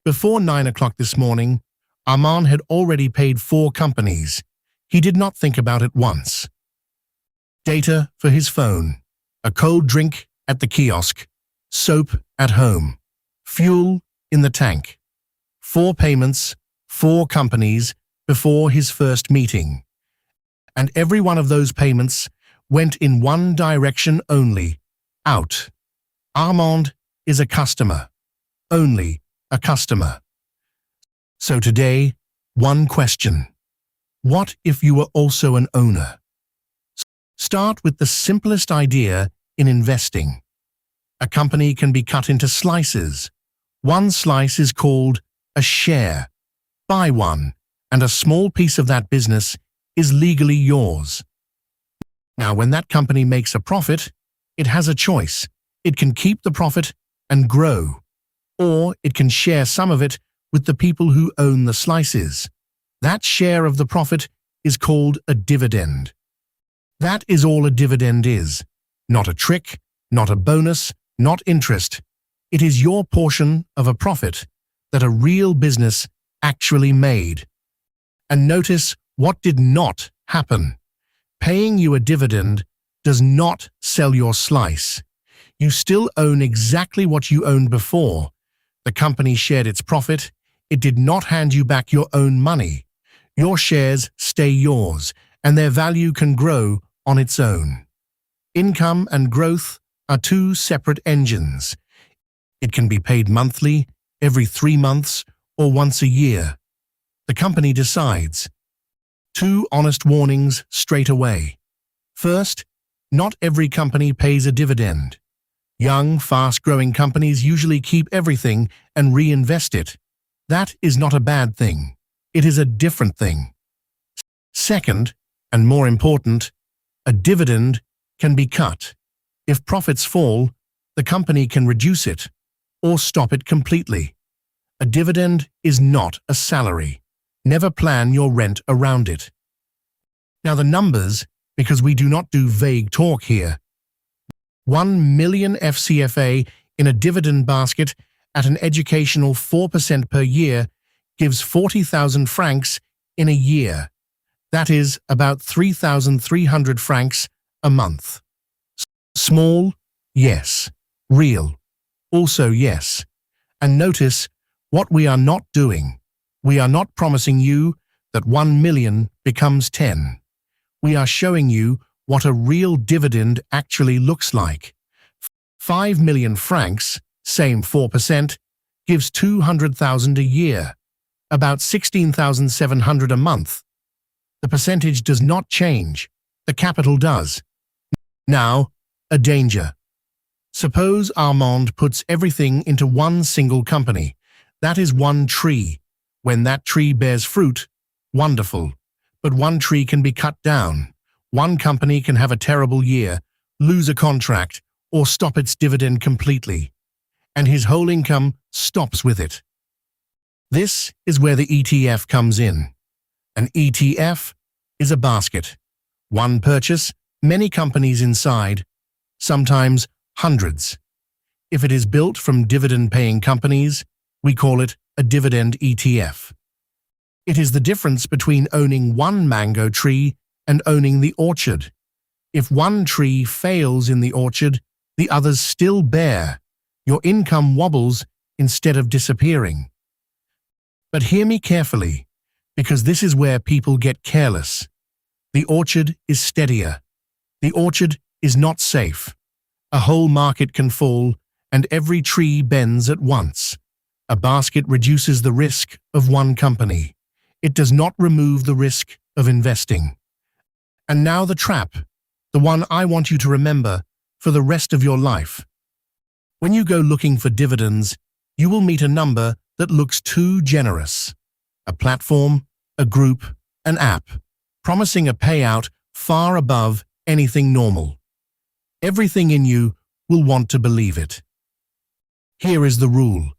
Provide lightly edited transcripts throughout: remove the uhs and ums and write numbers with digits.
Before 9 o'clock this morning, Armand had already paid 4 companies. He did not think about it once. Data for his phone, a cold drink at the kiosk, soap at home, fuel in the tank. 4 payments, 4 companies before his first meeting. And every one of those payments went in one direction only, out. Armand is a customer, only a customer. So today, one question. What if you were also an owner? Start with the simplest idea in investing. A company can be cut into slices. One slice is called a share. Buy one, and a small piece of that business is legally yours. Now, when that company makes a profit, it has a choice. It can keep the profit and grow, or it can share some of it with the people who own the slices. That share of the profit is called a dividend. That is all a dividend is. Not a trick, not a bonus, not interest. It is your portion of a profit that a real business actually made. And notice what did not happen. Paying you a dividend does not sell your slice. You still own exactly what you owned before. The company shared its profit. It did not hand you back your own money. Your shares stay yours, and their value can grow on its own. Income and growth are 2 separate engines. It can be paid monthly, every 3 months, or once a year. The company decides. 2 honest warnings straight away. First, not every company pays a dividend. Young, fast-growing companies usually keep everything and reinvest it. That is not a bad thing. It is a different thing. Second, and more important, a dividend can be cut. If profits fall, the company can reduce it or stop it completely. A dividend is not a salary. Never plan your rent around it. Now the numbers, because we do not do vague talk here. 1 million FCFA in a dividend basket at an educational 4% per year gives 40,000 francs in a year. That is about 3,300 francs a month. Small? Yes. Real? Also yes. And notice what we are not doing. We are not promising you that 1 million becomes 10. We are showing you what a real dividend actually looks like. 5 million francs, same 4%, gives 200,000 a year, about 16,700 a month. The percentage does not change. The capital does. Now, a danger. Suppose Armand puts everything into one single company. That is one tree. When that tree bears fruit, wonderful. But one tree can be cut down. One company can have a terrible year, lose a contract, or stop its dividend completely. And his whole income stops with it. This is where the ETF comes in. An ETF is a basket. One purchase, many companies inside, sometimes hundreds. If it is built from dividend-paying companies, we call it a dividend ETF. It is the difference between owning one mango tree and owning the orchard. If one tree fails in the orchard, the others still bear. Your income wobbles instead of disappearing. But hear me carefully, because this is where people get careless. The orchard is steadier. The orchard is not safe. A whole market can fall, and every tree bends at once. A basket reduces the risk of one company. It does not remove the risk of investing. And now the trap, the one I want you to remember for the rest of your life. When you go looking for dividends, you will meet a number that looks too generous. A platform, a group, an app, promising a payout far above anything normal. Everything in you will want to believe it. Here is the rule.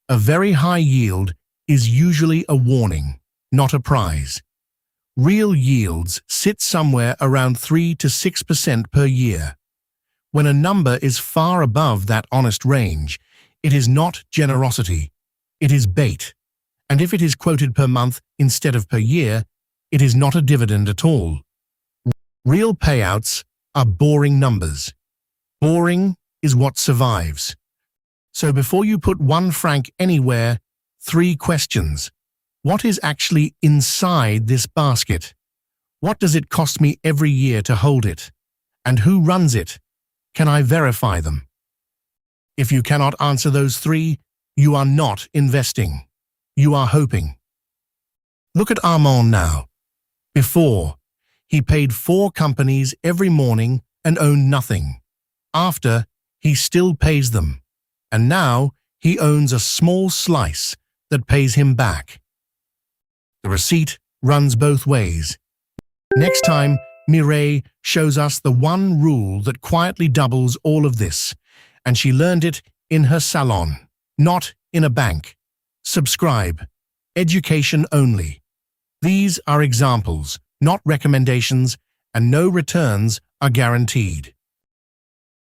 A very high yield is usually a warning, not a prize. Real yields sit somewhere around 3 to 6% per year. When a number is far above that honest range, it is not generosity. It is bait. And if it is quoted per month instead of per year, it is not a dividend at all. Real payouts are boring numbers. Boring is what survives. So before you put 1 franc anywhere, 3 questions. What is actually inside this basket? What does it cost me every year to hold it? And who runs it? Can I verify them? If you cannot answer those 3, you are not investing. You are hoping. Look at Armand now. Before, he paid 4 companies every morning and owned nothing. After, he still pays them. And now, he owns a small slice that pays him back. The receipt runs both ways. Next time, Mireille shows us the one rule that quietly doubles all of this, and she learned it in her salon, not in a bank. Subscribe. Education only. These are examples, not recommendations, and no returns are guaranteed.